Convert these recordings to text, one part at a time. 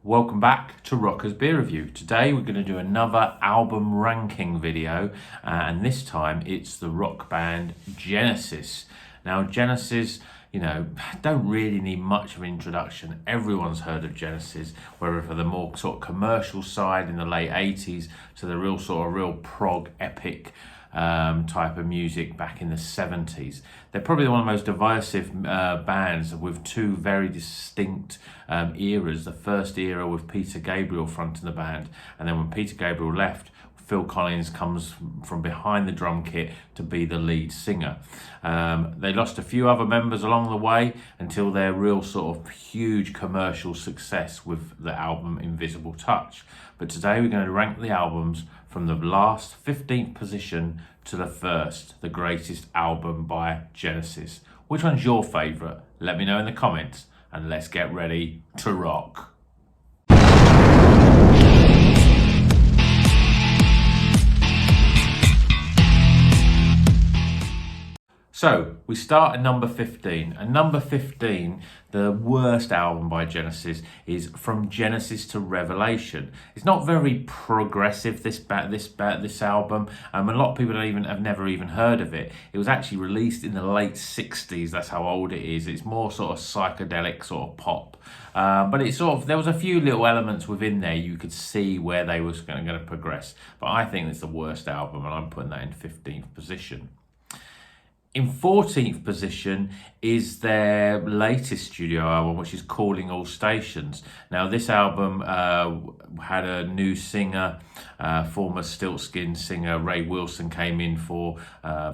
Welcome back to Rocker's Beer Review. Today we're going to do another album ranking video and this time it's the rock band Genesis. Now Genesis, don't really need much of an introduction. Everyone's heard of Genesis, whether for the more sort of commercial side in the late 80s to the real prog epic type of music back in the 70s. They're probably one of the most divisive bands with two very distinct eras. The first era with Peter Gabriel fronting the band, and then when Peter Gabriel left, Phil Collins comes from behind the drum kit to be the lead singer. They lost a few other members along the way until their real sort of huge commercial success with the album Invisible Touch. But today we're going to rank the albums from the last 15th position to the first, the greatest album by Genesis. Which one's your favourite? Let me know in the comments and let's get ready to rock. So we start at number 15. And number 15, the worst album by Genesis, is From Genesis to Revelation. It's not very progressive, this album. A lot of people have never even heard of it. It was actually released in the late 60s. That's how old it is. It's more sort of psychedelic sort of pop. But it's there was a few little elements within there you could see where they was going to progress. But I think it's the worst album, and I'm putting that in 15th position. In 14th position is their latest studio album, which is Calling All Stations. Now, this album had a new singer, former Stiltskin singer Ray Wilson came in for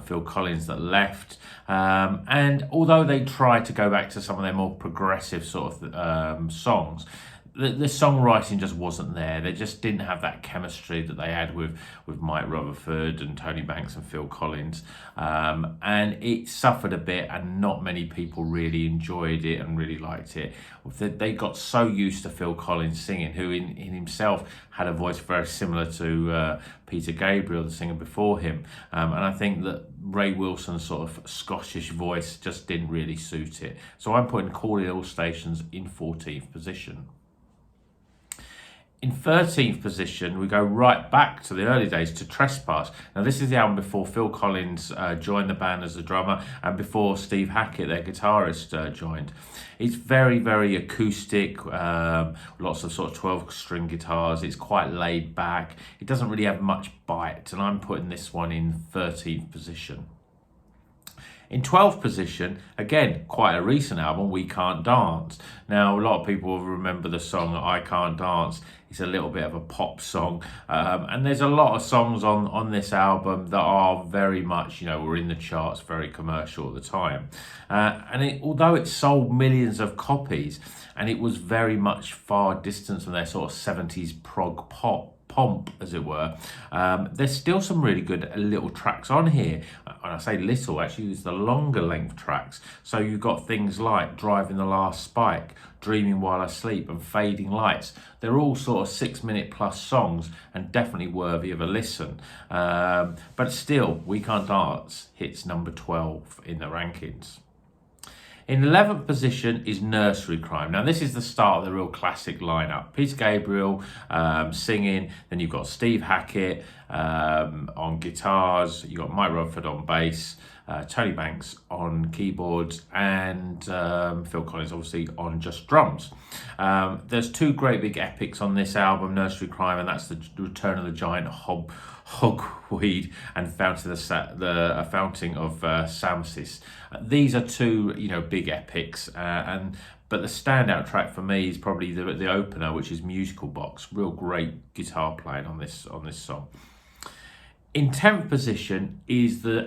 Phil Collins that left. And although they tried to go back to some of their more progressive sort of songs, the songwriting just wasn't there. They just didn't have that chemistry that they had with Mike Rutherford and Tony Banks and Phil Collins. And it suffered a bit, and not many people really enjoyed it and really liked it. They got so used to Phil Collins singing, who in himself had a voice very similar to Peter Gabriel, the singer before him. And I think that Ray Wilson's sort of Scottish voice just didn't really suit it. So I'm putting Calling All Stations in 14th position. In 13th position, we go right back to the early days to Trespass. Now, this is the album before Phil Collins joined the band as a drummer and before Steve Hackett, their guitarist, joined. It's very, very acoustic, lots of sort of 12-string guitars. It's quite laid back. It doesn't really have much bite, and I'm putting this one in 13th position. In 12th position, again, quite a recent album, We Can't Dance. Now, a lot of people will remember the song I Can't Dance. It's a little bit of a pop song. And there's a lot of songs on this album that are very much, were in the charts, very commercial at the time. Although it sold millions of copies, and it was very much far distant from their sort of 70s prog pop pomp, as it were, there's still some really good little tracks on here. And I say little, actually, it's the longer length tracks. So you've got things like Driving the Last Spike, Dreaming While I Sleep, and Fading Lights. They're all sort of 6-minute plus songs and definitely worthy of a listen. But still, We Can't Dance hits number 12 in the rankings. In 11th position is Nursery Crime. Now, this is the start of the real classic lineup. Peter Gabriel singing, then you've got Steve Hackett on guitars, you've got Mike Rutherford on bass, Tony Banks on keyboards, and Phil Collins obviously on just drums. There's two great big epics on this album, Nursery Crime, and that's the Return of the Giant Hogweed and Fountain of Samsis. These are two, big epics, but the standout track for me is probably the opener, which is Musical Box. Real great guitar playing on this song. In 10th position is the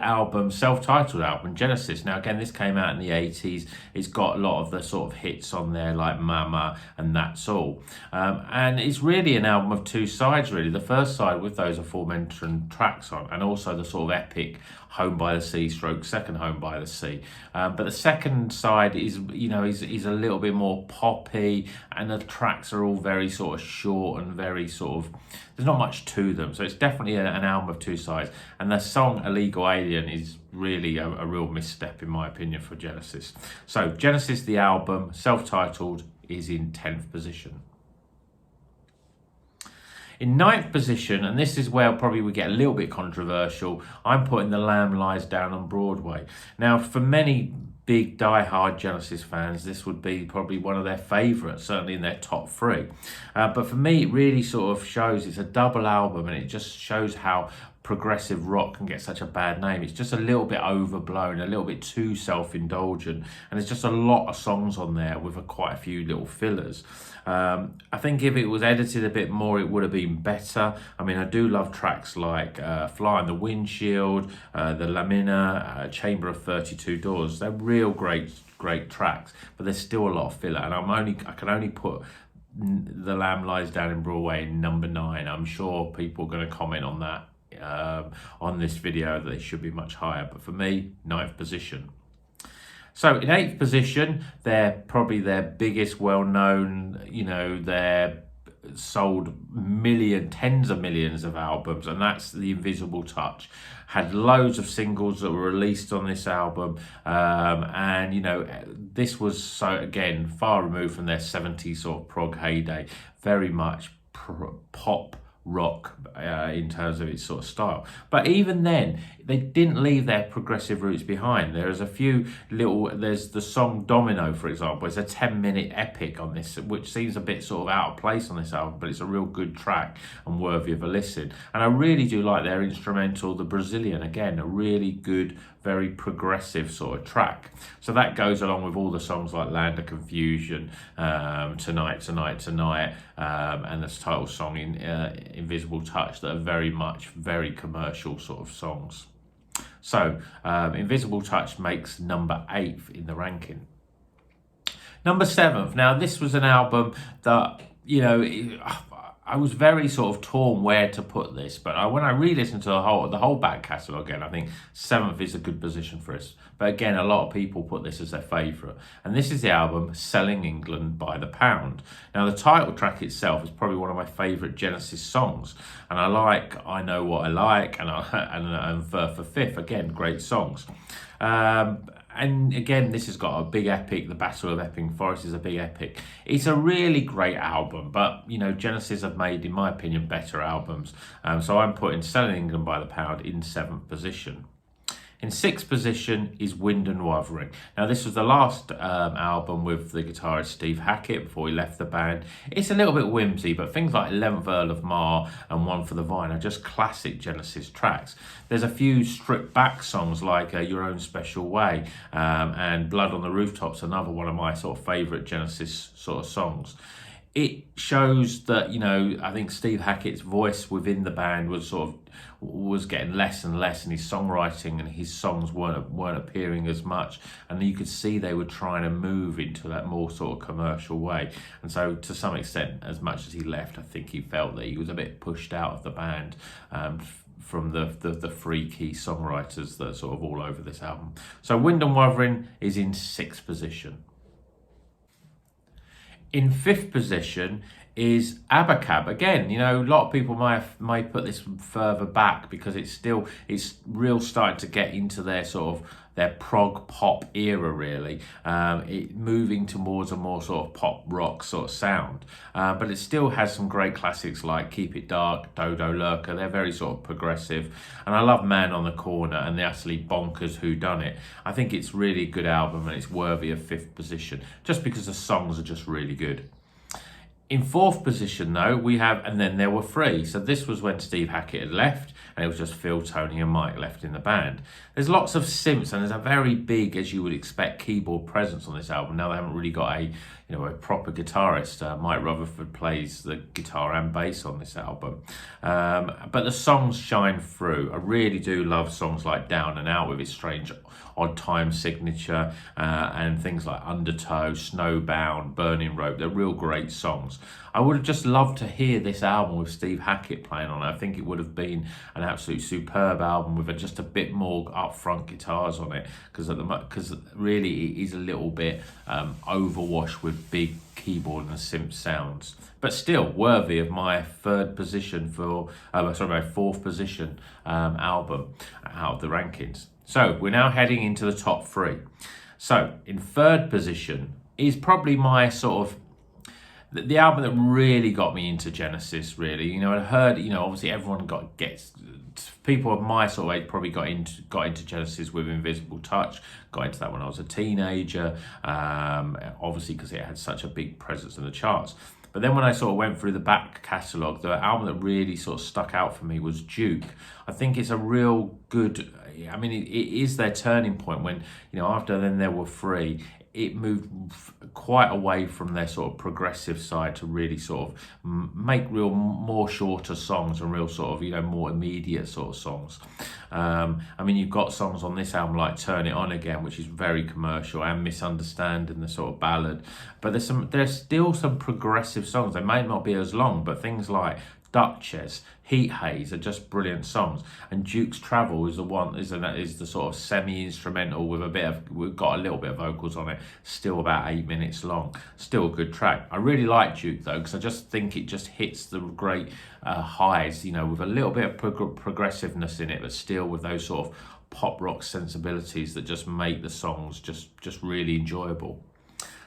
self-titled album, Genesis. Now, again, this came out in the 80s. It's got a lot of the sort of hits on there, like Mama and That's All. And it's really an album of two sides, really. The first side with those aforementioned tracks on, and also the sort of epic Home by the Sea / Second Home by the Sea. But the second side is a little bit more poppy, and the tracks are all very sort of short and very sort of, there's not much to them. So it's definitely an album of two sides. And the song Illegal Alien is really a real misstep, in my opinion, for Genesis. So Genesis, the album, self-titled, is in 10th position. In ninth position, and this is where probably we get a little bit controversial, I'm putting The Lamb Lies Down on Broadway. Now, for many big die-hard Genesis fans, this would be probably one of their favourites, certainly in their top three. But for me, it really sort of shows it's a double album, and it just shows how progressive rock can get such a bad name. It's just a little bit overblown, a little bit too self-indulgent, and there's just a lot of songs on there with quite a few little fillers. I think if it was edited a bit more, it would have been better. I mean, I do love tracks like Fly on the Windshield, The Lamina, Chamber of 32 Doors. They're real great tracks, but there's still a lot of filler, and I can only put The Lamb Lies Down in Broadway in number 9. I'm sure people are going to comment on that on this video that they should be much higher, but for me, 9th position. So in 8th position, they're probably their biggest well-known, they're sold tens of millions of albums, and that's The Invisible Touch. Had loads of singles that were released on this album, and this was, so again, far removed from their 70s sort of prog heyday, very much pop rock in terms of its sort of style. But even then, they didn't leave their progressive roots behind. There's the song Domino, for example. It's a 10-minute epic on this, which seems a bit sort of out of place on this album, but it's a real good track and worthy of a listen. And I really do like their instrumental, The Brazilian, again, a really good, very progressive sort of track. So that goes along with all the songs like Land of Confusion, Tonight, and this title song in Invisible Touch, that are very commercial sort of songs. So Invisible Touch makes number 8th in the ranking. Number 7th. Now, this was an album that, I was very sort of torn where to put this, but when I re-listened to the whole back catalogue again, I think 7th is a good position for us. But again, a lot of people put this as their favourite. And this is the album Selling England by the Pound. Now, the title track itself is probably one of my favourite Genesis songs. And I Know What I Like, and for Fifth, again, great songs. And again, this has got a big epic. The Battle of Epping Forest is a big epic. It's a really great album, but Genesis have made, in my opinion, better albums. So I'm putting Selling England by the Pound in 7th position. In 6th position is Wind and Wavering. Now, this was the last album with the guitarist Steve Hackett before he left the band. It's a little bit whimsy, but things like 11th Earl of Mar and One for the Vine are just classic Genesis tracks. There's a few stripped back songs like Your Own Special Way and Blood on the Rooftops, another one of my sort of favourite Genesis sort of songs. It shows that, I think Steve Hackett's voice within the band was getting less and less, and his songwriting and his songs weren't appearing as much, and you could see they were trying to move into that more sort of commercial way. And so to some extent, as much as he left, I think he felt that he was a bit pushed out of the band from the three key songwriters that are sort of all over this album. So Wind and Wuthering is in 6th position. In 5th position is ABBA. Again, a lot of people may put this further back because it's real starting to get into their prog pop era, really. Moving towards a more sort of pop rock sort of sound. But it still has some great classics like Keep It Dark, Dodo Lurker. They're very sort of progressive. And I love Man on the Corner and the Absolutely Bonkers Who Done It. I think it's really a good album, and it's worthy of 5th position just because the songs are just really good. In 4th position, though, we have And Then There Were Three. So this was when Steve Hackett had left, and it was just Phil, Tony and Mike left in the band. There's lots of synths, and there's a very big, as you would expect, keyboard presence on this album. Now, they haven't really got a proper guitarist. Mike Rutherford plays the guitar and bass on this album. But the songs shine through. I really do love songs like Down and Out with its strange odd time signature, and things like Undertow, Snowbound, Burning Rope. They're real great songs. I would have just loved to hear this album with Steve Hackett playing on it. I think it would have been an absolute superb album with just a bit more upfront guitars on it, because really it is a little bit overwashed with big keyboard and synth sounds. But still worthy of my 4th position album out of the rankings. So we're now heading into the top 3. So in 3rd position is probably my sort of the album that really got me into Genesis, really, I heard, obviously everyone gets people of my sort of age probably got into Genesis with Invisible Touch. Got into that when I was a teenager, obviously because it had such a big presence in the charts. But then when I sort of went through the back catalogue, the album that really sort of stuck out for me was Duke. I think it's a real good, it is their turning point when, after Then There Were Three, it moved quite away from their sort of progressive side to really sort of make real more shorter songs and real sort of, more immediate sort of songs. You've got songs on this album like Turn It On Again, which is very commercial, and Misunderstanding, the sort of ballad. But there's still some progressive songs. They may not be as long, but things like Duchess, Heat Haze are just brilliant songs, and Duke's Travel is the sort of semi-instrumental we've got a little bit of vocals on it, still about 8 minutes long, still a good track. I really like Duke though, because I just think it just hits the great highs, with a little bit of progressiveness in it, but still with those sort of pop rock sensibilities that just make the songs just really enjoyable.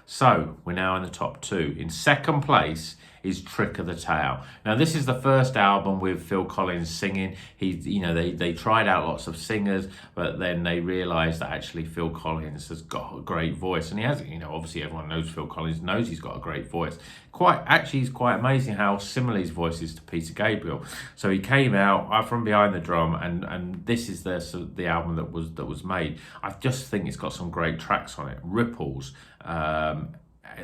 So we're now in the top two. In second place is Trick of the Tail. Now this is the first album with Phil Collins singing. They tried out lots of singers, but then they realised that actually Phil Collins has got a great voice, and he has. Obviously everyone knows Phil Collins, knows he's got a great voice. It's quite amazing how similar his voice is to Peter Gabriel. So he came out from behind the drum, and this is the album that was made. I just think it's got some great tracks on it. Ripples.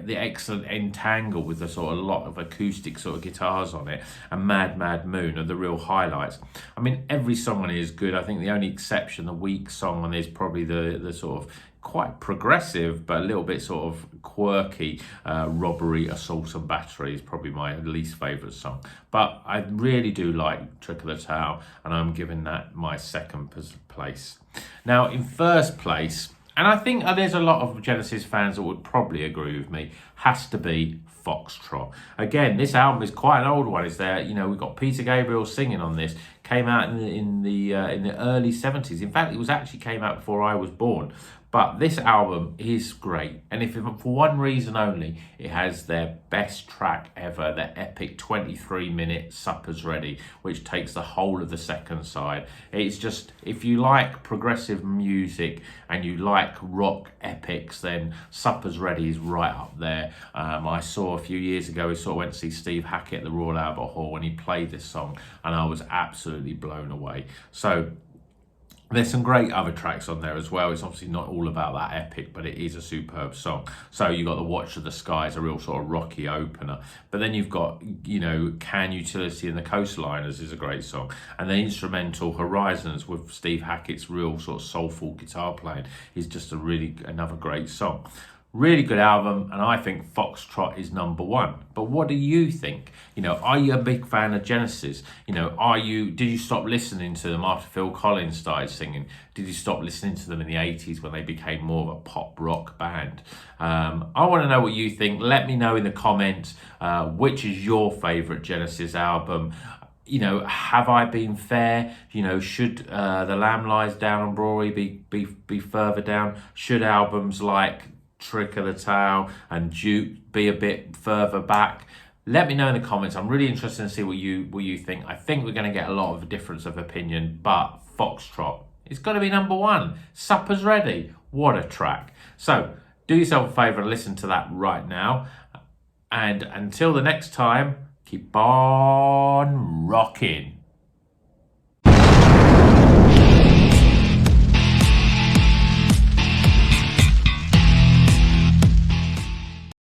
The excellent Entangle with a sort of lot of acoustic sort of guitars on it, and Mad Mad Moon are the real highlights. Every song on it is good. I think the only exception, the weak song on it, is probably the sort of quite progressive but a little bit sort of quirky Robbery, Assault and Battery is probably my least favourite song. But I really do like Trick of the Tail, and I'm giving that my second place. Now in first place, and I think there's a lot of Genesis fans that would probably agree with me, has to be Foxtrot. Again, this album is quite an old one. It's there, we've got Peter Gabriel singing on this. Came out in the early 70s. In fact, came out before I was born. But this album is great, and if for one reason only, it has their best track ever, the epic 23-minute Supper's Ready, which takes the whole of the second side. It's just, if you like progressive music and you like rock epics, then Supper's Ready is right up there. I saw a few years ago, we went to see Steve Hackett at the Royal Albert Hall, and he played this song, and I was absolutely blown away. So there's some great other tracks on there as well. It's obviously not all about that epic, but it is a superb song. So you've got The Watch of the Skies, a real sort of rocky opener. But then you've got, Can Utility and the Coastliners is a great song. And the instrumental Horizons with Steve Hackett's real sort of soulful guitar playing is just another great song. Really good album, and I think Foxtrot is number one. But what do you think? Are you a big fan of Genesis? Did you stop listening to them after Phil Collins started singing? Did you stop listening to them in the 80s when they became more of a pop rock band? I want to know what you think. Let me know in the comments which is your favourite Genesis album. Have I been fair? Should The Lamb Lies Down on Broadway be further down? Should albums like Trick of the Tail and Duke be a bit further back? Let me know in the comments. I'm really interested to see what you think. I think we're going to get a lot of difference of opinion, but Foxtrot, it's got to be number one. Supper's Ready, what a track. So do yourself a favour and listen to that right now. And until the next time, keep on rocking.